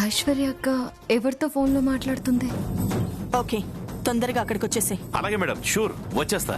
ఐశ్వర్య అక్క ఎవరితో ఫోన్లో మాట్లాడుతుంది? ఓకే, తొందరగా అక్కడికి వచ్చేసే. అలాగే మేడం, షూర్ వచ్చేస్తా.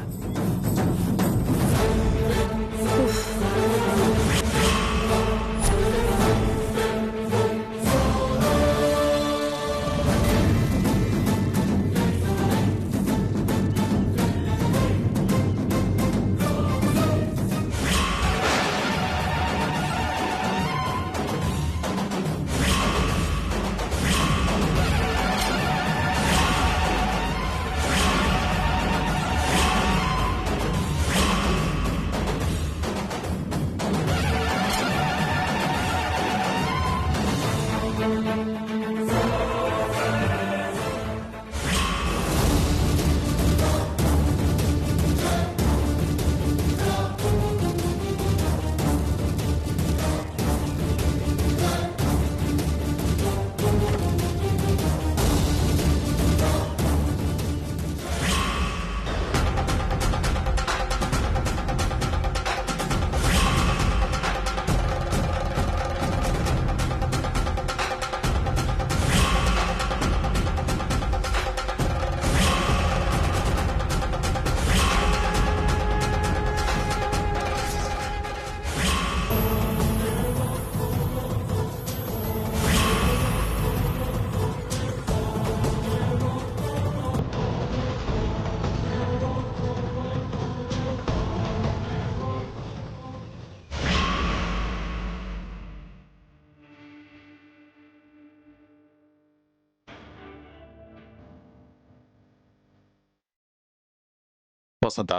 వసంత,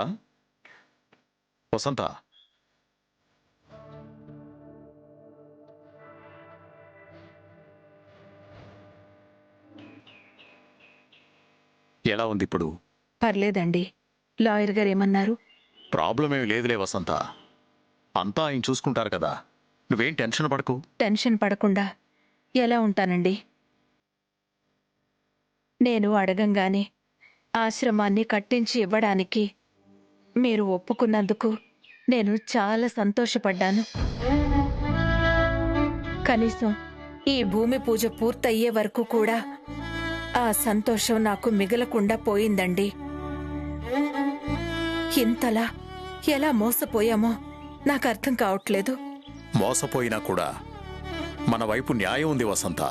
వసంత, ఎలా ఉంది ఇప్పుడు? పర్లేదండి. లాయర్ గారు ఏమన్నారు? ప్రాబ్లం ఏమి లేదులే వసంత, అంతా ఆయన చూసుకుంటారు కదా, నువ్వేం టెన్షన్ పడకు. టెన్షన్ పడకుండా ఎలా ఉంటానండి? నేను అడగంగానే ఆశ్రమాన్ని కట్టించి ఇవ్వడానికి మీరు ఒప్పుకున్నందుకు నేను చాలా సంతోషపడ్డాను. కనీసం ఈ భూమి పూజ పూర్తయ్యే వరకు కూడా ఆ సంతోషం నాకు మిగలకుండా పోయిందండి. ఇంతలా ఎలా మోసపోయామో నాకు అర్థం కావట్లేదు. మోసపోయినా కూడా మన వైపు న్యాయం ఉంది వసంత,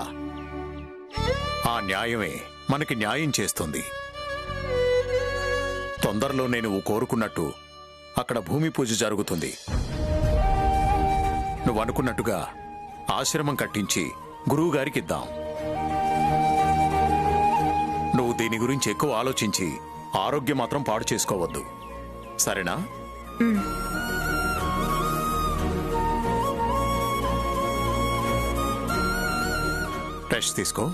ఆ న్యాయమే మనకి న్యాయం చేస్తుంది. తొందరలోనే నువ్వు కోరుకున్నట్టు అక్కడ భూమి పూజ జరుగుతుంది. నువ్వు అనుకున్నట్టుగా ఆశ్రమం కట్టించి గురువుగారికి ఇద్దాం. నువ్వు దీని గురించి ఎక్కువ ఆలోచించి ఆరోగ్యం మాత్రం పాడు చేసుకోవద్దు, సరేనా? రెస్ట్ తీసుకో.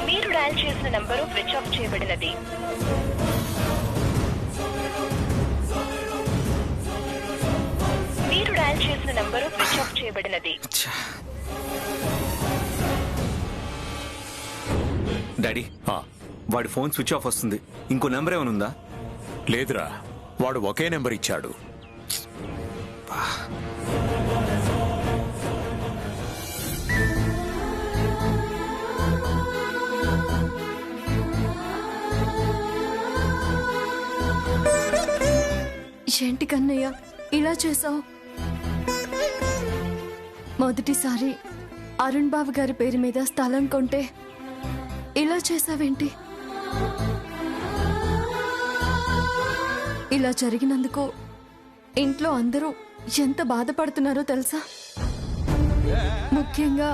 మీరు డయల్ చేసిన నంబరు స్విచ్ ఆఫ్ చేయబడినది. మీరు డయల్ చేసిన నంబరు స్విచ్ ఆఫ్ చేయబడినది. డాడీ, వాడి ఫోన్ స్విచ్ ఆఫ్ వస్తుంది. ఇంకో నెంబర్ ఏమైనా ఉందా? లేదురా, వాడు ఒకే నెంబర్ ఇచ్చాడు. ఏంటి కన్నయ్య ఇలా చేసావు? మొదటిసారి అరుణ్ బాబు గారి పేరు మీద స్థలం కొంటే ఇలా చేసావేంటి? ఇలా జరిగినందుకు ఇంట్లో అందరూ ఎంత బాధపడుతున్నారో తెలుసా? ముఖ్యంగా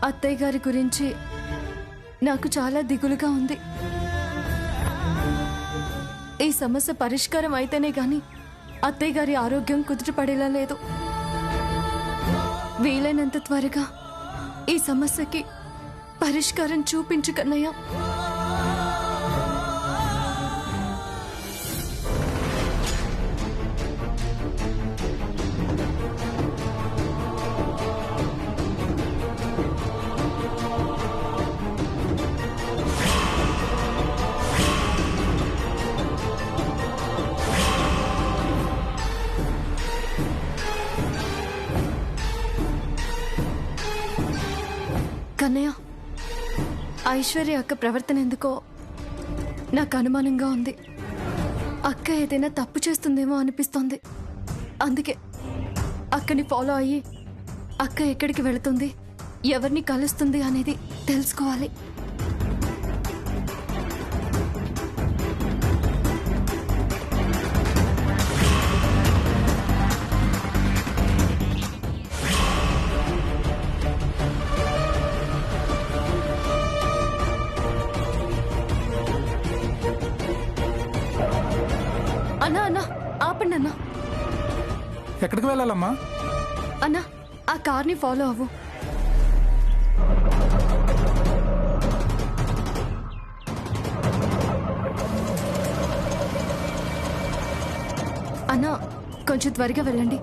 అత్తయ్య గారి గురించి నాకు చాలా దిగులుగా ఉంది. ఈ సమస్య పరిష్కారం అయితేనే గాని అత్తయ్య గారి ఆరోగ్యం కుదుటపడేలా లేదు. వీలైనంత త్వరగా ఈ సమస్యకి పరిష్కారం చూపించు కన్నయ్య. ఐశ్వర్య అక్క ప్రవర్తన ఎందుకో నాకు అనుమానంగా ఉంది. అక్క ఏదైనా తప్పు చేస్తుందేమో అనిపిస్తోంది. అందుకే అక్కని ఫాలో అయ్యి అక్క ఎక్కడికి వెళుతుంది, ఎవరిని కలుస్తుంది అనేది తెలుసుకోవాలి. అన్నా అన్నా ఆపండి అన్నా. ఎక్కడికి వెళ్ళాలమ్మా? అన్నా ఆ కార్ని ఫాలో అవ్వు. అన్నా కొంచెం త్వరగా వెళ్ళండి.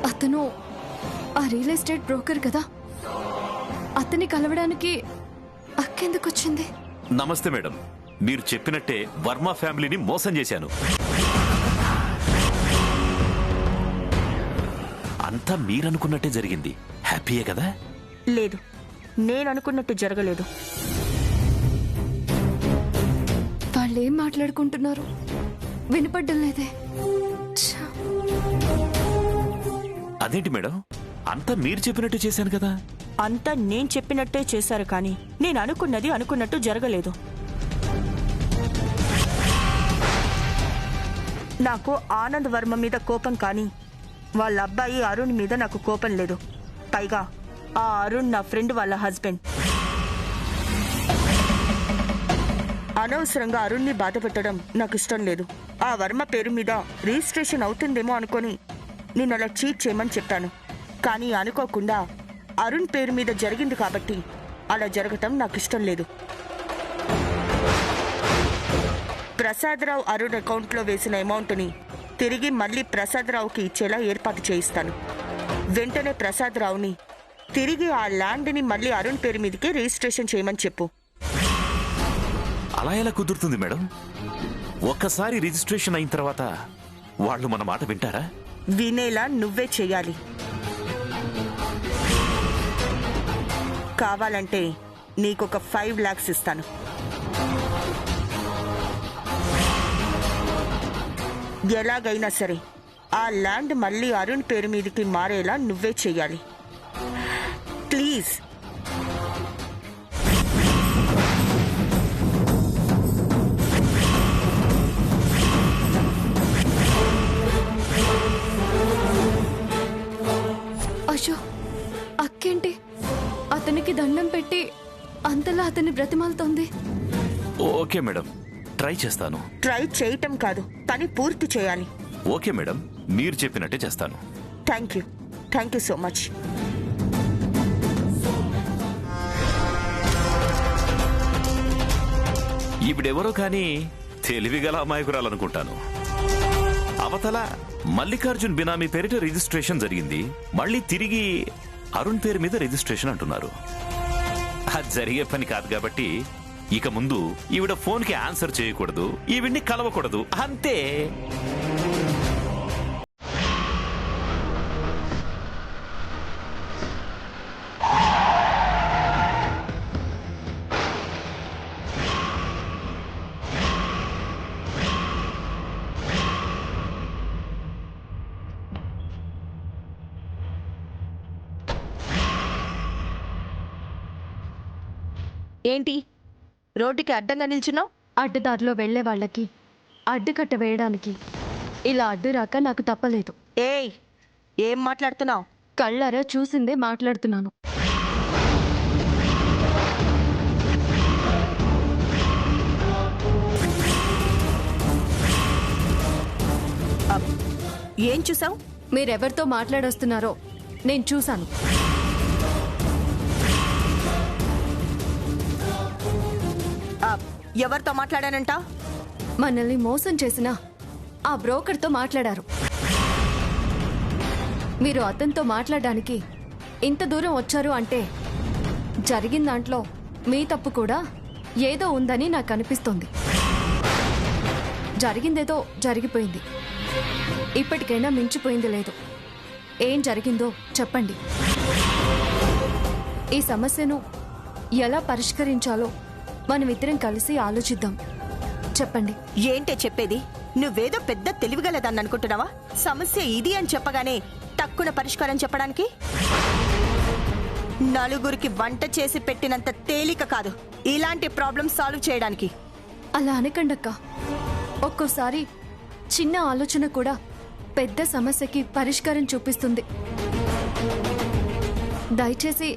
అతను ఆ రియల్ ఎస్టేట్ బ్రోకర్ కదా, అతన్ని కలవడానికి అక్కెందుకు వచ్చింది? నమస్తే మేడం, మీరు చెప్పినట్టే వర్మ ఫ్యామిలీని మోసం చేశాను. అంతా మీరనుకున్నట్టే జరిగింది. హ్యాపీయే కదా? లేదు, నేను అనుకున్నట్టు జరగలేదు. వాళ్ళేం మాట్లాడుకుంటున్నారు వినపడ్డం లేదే. ఛ! అదేంటి మేడం, అంతా మీరు చెప్పినట్టు చేశాను కదా? అంతా నేను చెప్పినట్టే చేశారు, కానీ నేను అనుకున్నది అనుకున్నట్టు జరగలేదు. నాకు ఆనంద్ వర్మ మీద కోపం, కానీ వాళ్ళ అబ్బాయి అరుణ్ మీద నాకు కోపం లేదు. పైగా ఆ అరుణ్ నా ఫ్రెండ్ వాళ్ళ హస్బెండ్. అనవసరంగా అరుణ్ని బాధ పెట్టడం నాకు ఇష్టం లేదు. ఆ వర్మ పేరు మీద రిజిస్ట్రేషన్ అవుతుందేమో అనుకొని నేను అలా చీట్ చేయమని చెప్పాను. కానీ అనుకోకుండా అరుణ్ పేరు మీద జరిగింది కాబట్టి అలా జరగటం నాకు ఇష్టం లేదు. ప్రసాదరావు అరుణ్ అకౌంట్లో వేసిన అమౌంట్ని తిరిగి మళ్ళీ ప్రసాదరావుకి ఇచ్చేలా ఏర్పాటు చేయిస్తాను. వెంటనే ప్రసాదరావుని తిరిగి ఆ ల్యాండ్ని మళ్ళీ అరుణ్ పేరు మీదకి రిజిస్ట్రేషన్ చేయమని చెప్పు. అలా ఎలా కుదురుతుంది మేడం? ఒక్కసారి రిజిస్ట్రేషన్ అయిన తర్వాత వాళ్ళు మన మాట వింటారా? వినేలా నువ్వే చెయ్యాలి. కావాలంటే నీకొక 5 lakhs ఇస్తాను. ఎలాగైనా సరే ఆ ల్యాండ్ మళ్ళీ అరుణ్ పేరు మీదకి మారేలా నువ్వే చెయ్యాలి. ప్లీజ్. అయ్యో అక్కేంటి అతనికి దండం పెట్టి అంతలా అతన్ని బ్రతిమాలుతోంది. ఓకే మేడం, ట్రై చేస్తాను. ట్రై చేయటం కాదు, పని పూర్తి చేయాలి. ఓకే మేడం, మీరు చెప్పినట్టే చేస్తాను. Thank you so much. ఈవిడెవరో కానీ తెలివిగల అమాయకురాలనుకుంటాను. అవతల మల్లికార్జున్ బినామీ పేరిట రిజిస్ట్రేషన్ జరిగింది, మళ్ళీ తిరిగి అరుణ్ పేరు మీద రిజిస్ట్రేషన్ అంటున్నారు. అది జరిగే పని కాదు కాబట్టి ఇక ముందు ఈవిడ ఫోన్కి ఆన్సర్ చేయకూడదు, ఈవిడ్ని కలవకూడదు, అంతే. ఏంటి రోడ్డుకి అడ్డంగా నిల్చున్నావు? అడ్డదారిలో వెళ్లే వాళ్ళకి అడ్డుకట్ట వేయడానికి ఇలా అడ్డు రాక నాకు తప్పలేదు. ఏయ్, ఏం మాట్లాడుతున్నావు? కళ్ళారా చూసిందే మాట్లాడుతున్నాను. ఏం చూసావు? మీరెవరితో మాట్లాడొస్తున్నారో నేను చూశాను. ఎవరితో మాట్లాడానంట? మనల్ని మోసం చేసిన ఆ బ్రోకర్తో మాట్లాడారు. మీరు అతనితో మాట్లాడడానికి ఇంత దూరం వచ్చారు అంటే జరిగిన దాంట్లో మీ తప్పు కూడా ఏదో ఉందని నాకు అనిపిస్తోంది. జరిగిందేదో జరిగిపోయింది. ఇప్పటికైనా మించిపోయింది లేదు. ఏం జరిగిందో చెప్పండి. ఈ సమస్యను ఎలా పరిష్కరించాలో మనమిద్దరం కలిసి ఆలోచిద్దాం. చెప్పండి. ఏంటే చెప్పేది? నువ్వేదో పెద్ద తెలివిగలదాన్ని అనుకుంటున్నావా? సమస్య ఇది అని చెప్పగానే తక్కువ పరిష్కారం చెప్పడానికి నలుగురికి వంట చేసి పెట్టినంత తేలిక కాదు ఇలాంటి ప్రాబ్లం సాల్వ్ చేయడానికి. అలా అనకండక్క. ఒక్కోసారి చిన్న ఆలోచన కూడా పెద్ద సమస్యకి పరిష్కారం చూపిస్తుంది. దయచేసి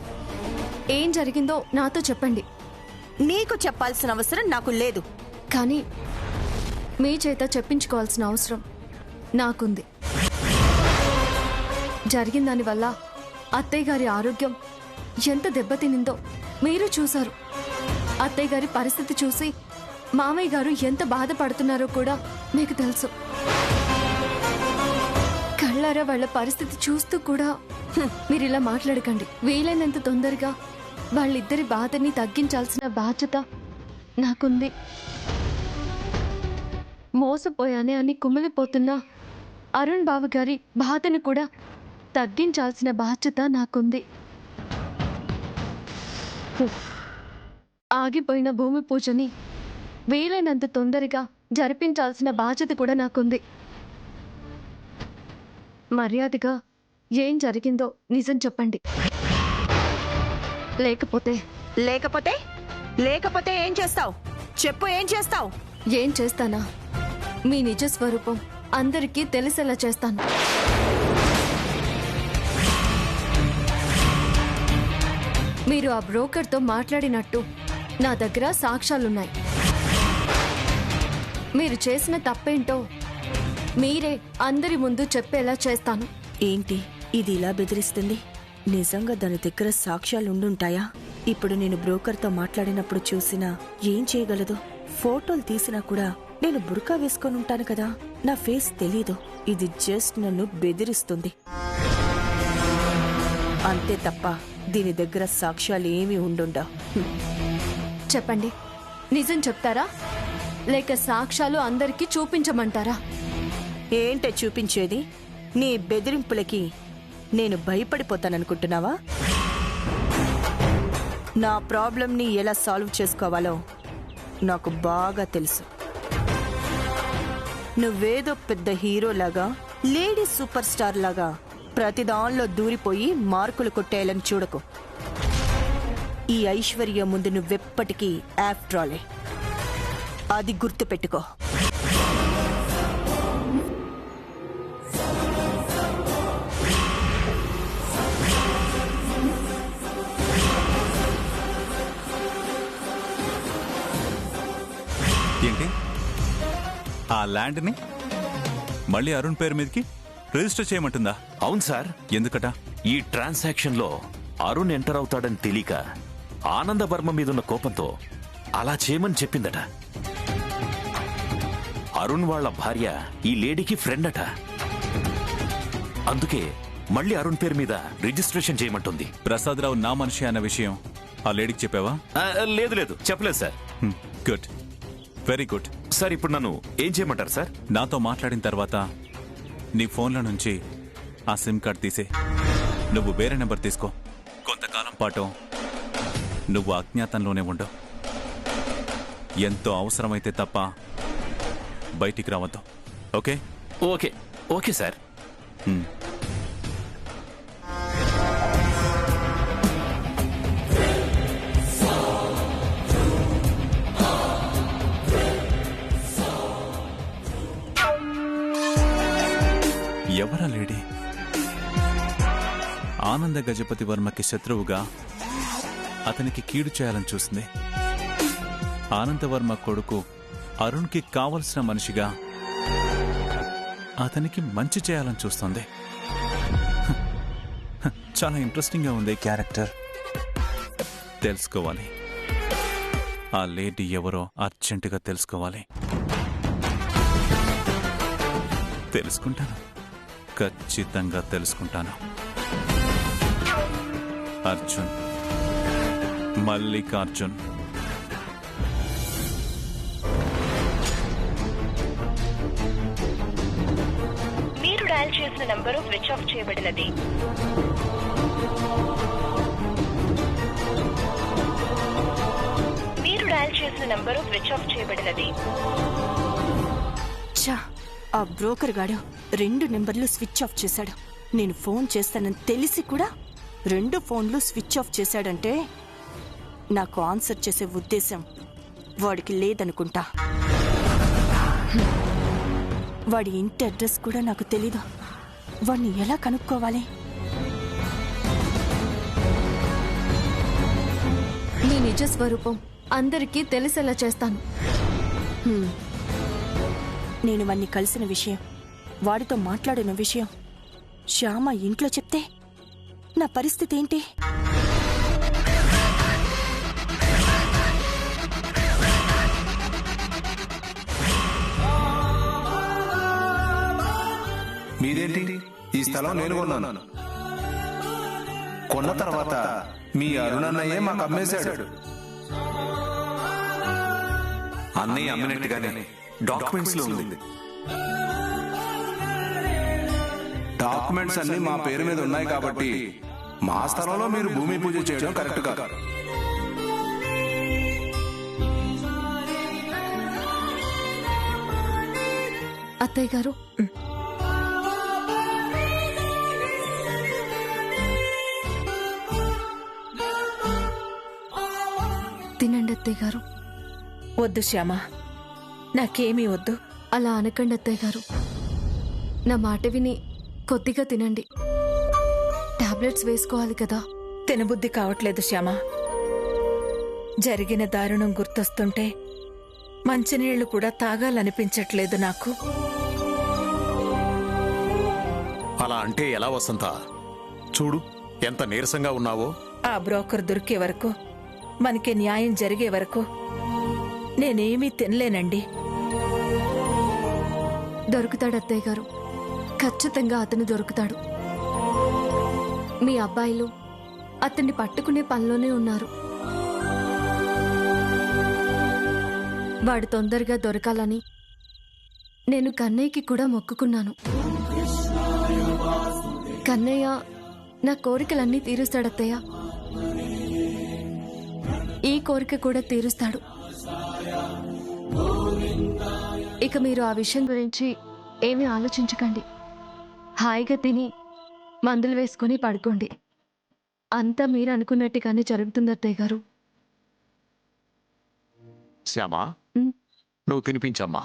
ఏం జరిగిందో నాతో చెప్పండి. నీకు చెప్పాల్సిన అవసరం నాకు లేదు. కానీ మీ చేత చెప్పించుకోవాల్సిన అవసరం నాకుంది. జరిగిన దానివల్ల అత్తయ్య గారి ఆరోగ్యం ఎంత దెబ్బతినిందో మీరు చూశారు. అత్తయ్య గారి పరిస్థితి చూసి మామయ్య గారు ఎంత బాధపడుతున్నారో కూడా మీకు తెలుసు. కళ్ళారా వాళ్ళ పరిస్థితి చూస్తూ కూడా మీరు ఇలా మాట్లాడకండి. వీలైనంత తొందరగా వాళ్ళిద్దరి బాధని తగ్గించాల్సిన బాధ్యత నాకుంది. మోసపోయానే అని కుమిలిపోతున్న అరుణ్ బావ గారి బాధను కూడా తగ్గించాల్సిన బాధ్యత నాకుంది. ఆగిపోయిన భూమి పూజని వీలైనంత తొందరగా జరిపించాల్సిన బాధ్యత కూడా నాకుంది. మర్యాదగా ఏం జరిగిందో నిజం చెప్పండి. లేకపోతే లేకపోతే లేకపోతే ఏం చేస్తావు? చెప్పు, ఏం చేస్తావు? ఏం చేస్తానా? మీ నిజ స్వరూపం అందరికీ తెలిసేలా చేస్తాను. మీరు ఆ బ్రోకర్తో మాట్లాడినట్టు నా దగ్గర సాక్ష్యాలున్నాయి. మీరు చేసిన తప్పేంటో మీరే అందరి ముందు చెప్పేలా చేస్తాను. ఏంటి ఇది ఇలా బెదిరిస్తుంది? నిజంగా దాని దగ్గర సాక్ష్యాలు ఉండుంటాయా? ఇప్పుడు నేను బ్రోకర్తో మాట్లాడినప్పుడు చూసినా ఏం చేయగలదు? ఫోటోలు తీసినా కూడా నేను బుర్కా వేసుకొని ఉంటాను కదా. నా ఫేస్ తెలీదు. ఇది జస్ట్ నన్ను బెదిరిస్తుంది అంతే తప్ప దీని దగ్గర సాక్ష్యాలు ఏమీ ఉండుండా. చెప్పండి, నిజం చెప్తారా లేక సాక్ష్యాలు అందరికీ చూపించమంటారా? ఏంటే చూపించేది? నీ బెదిరింపులకి నేను భయపడిపోతాననుకుంటున్నావా? నా ప్రాబ్లంని ఎలా సాల్వ్ చేసుకోవాలో నాకు బాగా తెలుసు. నువ్వేదో పెద్ద హీరోలాగా, లేడీ సూపర్ స్టార్ లాగా ప్రతి దానిలో దూరిపోయి మార్కులు కొట్టేయాలని చూడకు. ఈ ఐశ్వర్య ముందు నువ్వెప్పటికీ ఆఫ్ట్రాలే. అది గుర్తుపెట్టుకో. ఏంటి ఆ ల్యాండ్ని మళ్ళీ అరుణ్ పేరు మీదకి రిజిస్టర్ చేయమంటుందా? అవును సార్. ఎందుకట? ఈ ట్రాన్సాక్షన్ లో అరుణ్ ఎంటర్ అవుతాడని తెలియక ఆనందవర్మ మీదున్న కోపంతో అలా చేయమని చెప్పిందట. అరుణ్ వాళ్ళ భార్య ఈ లేడీకి ఫ్రెండ్ అట. అందుకే మళ్ళీ అరుణ్ పేరు మీద రిజిస్ట్రేషన్ చేయమంటుంది. ప్రసాదరావు నా మనిషి అన్న విషయం ఆ లేడీకి చెప్పావా? లేదు లేదు, చెప్పలేదు sir. Good, very good. Sir, ఇప్పుడు నన్ను ఏం చేయమంటారు సార్? నాతో మాట్లాడిన తర్వాత నీ ఫోన్లో నుంచి ఆ సిమ్ కార్డ్ తీసే, నువ్వు వేరే నెంబర్ తీసుకో. కొంతకాలం పాటు నువ్వు అజ్ఞాతంలోనే ఉండవు. ఎంతో అవసరమైతే తప్ప బయటికి రావద్దు. ఓకే? Okay okay sir. ఎవరా లేడీ? ఆనంద గజపతి వర్మకి శత్రువుగా అతనికి కీడు చేయాలని చూసింది. ఆనందవర్మ కొడుకు అరుణ్కి కావలసిన మనిషిగా అతనికి మంచి చేయాలని చూస్తుంది. చాలా ఇంట్రెస్టింగ్గా ఉంది క్యారెక్టర్. తెలుసుకోవాలి. ఆ లేడీ ఎవరో అర్జెంటుగా తెలుసుకోవాలి. తెలుసుకుంటాను, ఖచ్చితంగా తెలుసుకుంటాను. అర్జున్, మల్లికార్జున్. మీరు డయల్ చేసిన నంబరు స్విచ్ ఆఫ్ చేయబడినది. మీరు డయల్ చేసిన నంబరు స్విచ్ ఆఫ్ చేయబడినది. ఛా, ఆ బ్రోకర్ గాడు 2 నెంబర్లు స్విచ్ ఆఫ్ చేశాడు. నేను ఫోన్ చేస్తానని తెలిసి కూడా 2 ఫోన్లు స్విచ్ ఆఫ్ చేశాడంటే నాకు ఆన్సర్ చేసే ఉద్దేశం వాడికి లేదనుకుంటా. వాడి ఇంటి అడ్రస్ కూడా నాకు తెలీదు. వాడిని ఎలా కనుక్కోవాలి? నీ నిజ స్వరూపం అందరికీ తెలిసేలా చేస్తాను. నేను వాణ్ణి కలిసిన విషయం, వాడితో మాట్లాడిన విషయం శ్యామ ఇంట్లో చెప్తే నా పరిస్థితి ఏంటి? మీదేంటి? ఈ స్థలం నేను కొన్నాను. కొన్న తర్వాత మీ అరుణన్నయ్యే మాకు అమ్మేశాడు. అన్నయ్య అమ్మినట్టుగానే డాక్యుమెంట్స్ లో ఉంది. డాక్యుమెంట్స్ అన్ని మా పేరు మీద ఉన్నాయి కాబట్టి మా స్థలంలో మీరు భూమి పూజ చేయడం కరెక్ట్ కాదు. అత్తయ్య గారు, తినండి అత్తయ్య గారు. వద్దు శ్యామ, నాకేమీ వద్దు. అలా అనకండి అత్తయ్య గారు. నా మాట విని కొద్దిగా తినండి. టాబ్లెట్స్ వేసుకోవాలి కదా. తినబుద్ధి కావట్లేదు శ్యామ. జరిగిన దారుణం గుర్తొస్తుంటే మంచినీళ్లు కూడా తాగాలనిపించట్లేదు నాకు. అలా అంటే ఎలా వసంత? చూడు ఎంత నీరసంగా ఉన్నావో. ఆ బ్రోకర్ దొరికే వరకు, మనకి న్యాయం జరిగే వరకు నేనేమీ తినలేనండి. దొరుకుతాడు అత్తయ్య గారు, ఖచ్చితంగా అతను దొరుకుతాడు. మీ అబ్బాయిలు అతన్ని పట్టుకునే పనిలోనే ఉన్నారు. వాడు తొందరగా దొరకాలని నేను కన్నయ్యకి కూడా మొక్కుకున్నాను. కన్నయ్య నా కోరికలన్నీ తీరుస్తాడత్తయ్య. ఈ కోరిక కూడా తీరుస్తాడు. ఇక మీరు ఆ విషయం గురించి ఏమీ ఆలోచించకండి. హాయిగా తిని మందులు వేసుకొని పడుకోండి. అంతా మీరు అనుకున్నట్టుగానే జరుగుతుంది అత్తయ్య గారు. శ్యామా, నువ్వు తినిపించమ్మా.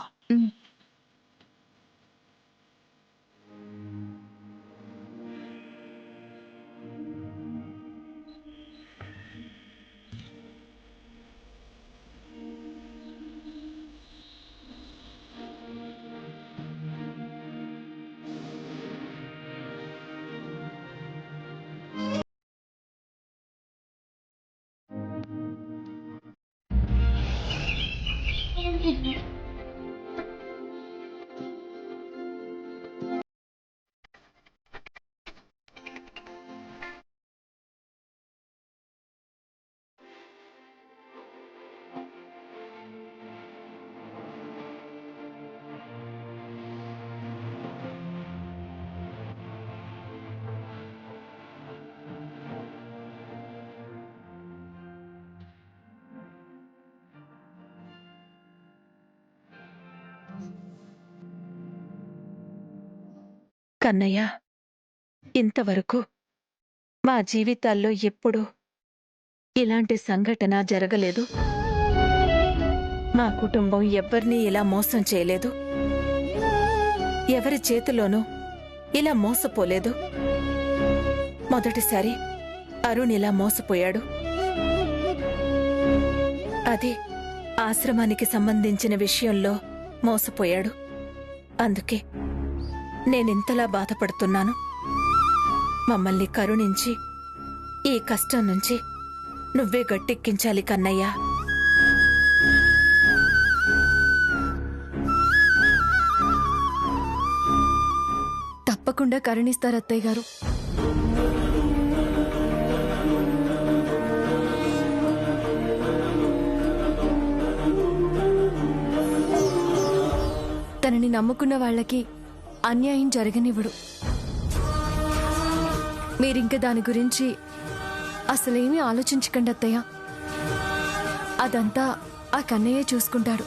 కన్నయ్య, ఇంతవరకు మా జీవితాల్లో ఎప్పుడూ ఇలాంటి సంఘటన జరగలేదు. మా కుటుంబం ఎవ్వరినీ ఇలా మోసం చేయలేదు. ఎవరి చేతిలోనూ ఇలా మోసపోలేదు. మొదటిసారి అరుణ్ ఇలా మోసపోయాడు. అది ఆశ్రమానికి సంబంధించిన విషయంలో మోసపోయాడు. అందుకే నేనింతలా బాధపడుతున్నాను. మమ్మల్ని కరుణించి ఈ కష్టం నుంచి నువ్వే గట్టెక్కించాలి కన్నయ్య. తప్పకుండా కరుణిస్తారు అత్తయ్య గారు. తనని నమ్ముకున్న వాళ్ళకి అన్యాయం జరగనివ్వడు. మీరింక దాని గురించి అసలేమీ ఆలోచించకండి అత్తయ్య. అదంతా ఆ కన్నయ్య చూసుకుంటాడు.